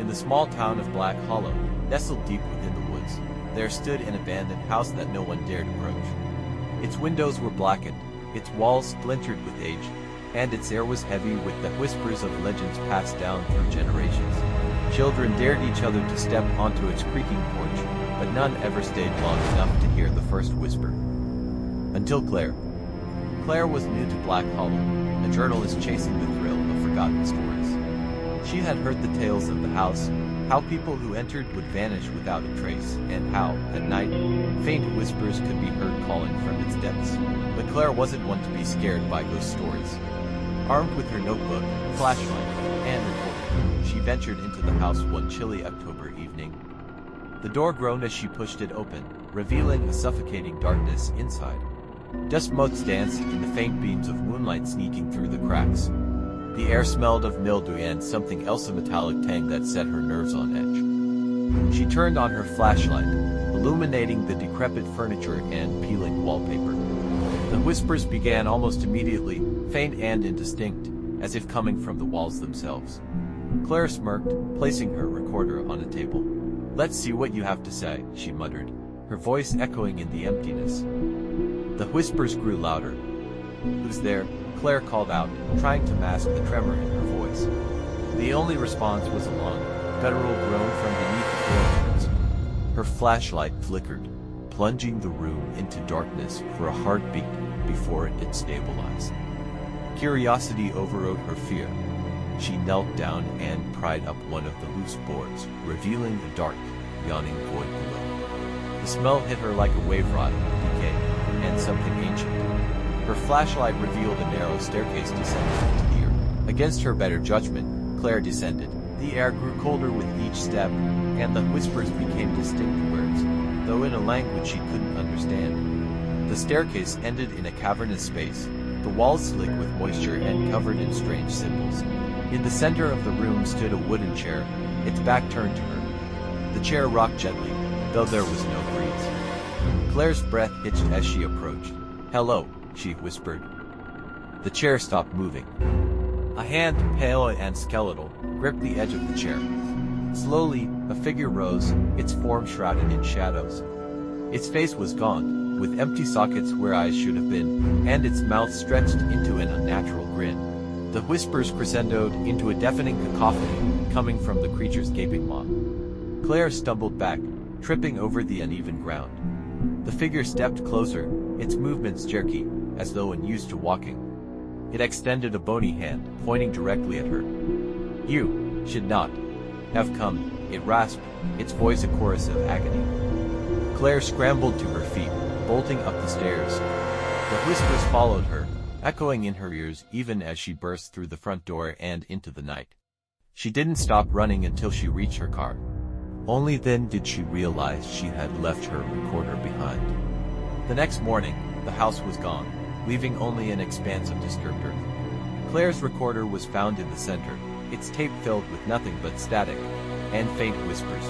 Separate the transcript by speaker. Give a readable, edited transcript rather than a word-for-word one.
Speaker 1: In the small town of Black Hollow, nestled deep within the woods, there stood an abandoned house that no one dared approach. Its windows were blackened, its walls splintered with age, and its air was heavy with the whispers of legends passed down through generations. Children dared each other to step onto its creaking porch, but none ever stayed long enough to hear the first whisper. Until Claire. Claire was new to Black Hollow, a journalist chasing the thrill of forgotten stories. She had heard the tales of the house, how people who entered would vanish without a trace, and how, at night, faint whispers could be heard calling from its depths. But Claire wasn't one to be scared by ghost stories. Armed with her notebook, flashlight, and recorder, she ventured into the house one chilly October evening. The door groaned as she pushed it open, revealing a suffocating darkness inside. Dust motes danced in the faint beams of moonlight sneaking through the cracks. The air smelled of mildew and something else, a metallic tang that set her nerves on edge. She turned on her flashlight, illuminating the decrepit furniture and peeling wallpaper. The whispers began almost immediately, faint and indistinct, as if coming from the walls themselves. Claire smirked, placing her recorder on a table. "Let's see what you have to say," she muttered, her voice echoing in the emptiness. The whispers grew louder. "Who's there?" Claire called out, trying to mask the tremor in her voice. The only response was a long, guttural groan from beneath the floorboards. Her flashlight flickered, plunging the room into darkness for a heartbeat before it stabilized. Curiosity overrode her fear. She knelt down and pried up one of the loose boards, revealing the dark, yawning void below. The smell hit her like a wave rot, decay, and something ancient. Her flashlight revealed a narrow staircase descending into the earth. Against her better judgment, Claire descended. The air grew colder with each step, and the whispers became distinct words, though in a language she couldn't understand. The staircase ended in a cavernous space, the walls slick with moisture and covered in strange symbols. In the center of the room stood a wooden chair, its back turned to her. The chair rocked gently, though there was no breeze. Claire's breath hitched as she approached. "Hello," she whispered. The chair stopped moving. A hand, pale and skeletal, gripped the edge of the chair. Slowly, a figure rose, its form shrouded in shadows. Its face was gaunt, with empty sockets where eyes should have been, and its mouth stretched into an unnatural grin. The whispers crescendoed into a deafening cacophony, coming from the creature's gaping maw. Claire stumbled back, tripping over the uneven ground. The figure stepped closer, its movements jerky, as though unused to walking. It extended a bony hand, pointing directly at her. "You should not have come," it rasped, its voice a chorus of agony. Claire scrambled to her feet, bolting up the stairs. The whispers followed her, echoing in her ears even as she burst through the front door and into the night. She didn't stop running until she reached her car. Only then did she realize she had left her recorder behind. The next morning, the house was gone, leaving only an expanse of disturbed earth. Claire's recorder was found in the center, its tape filled with nothing but static and faint whispers.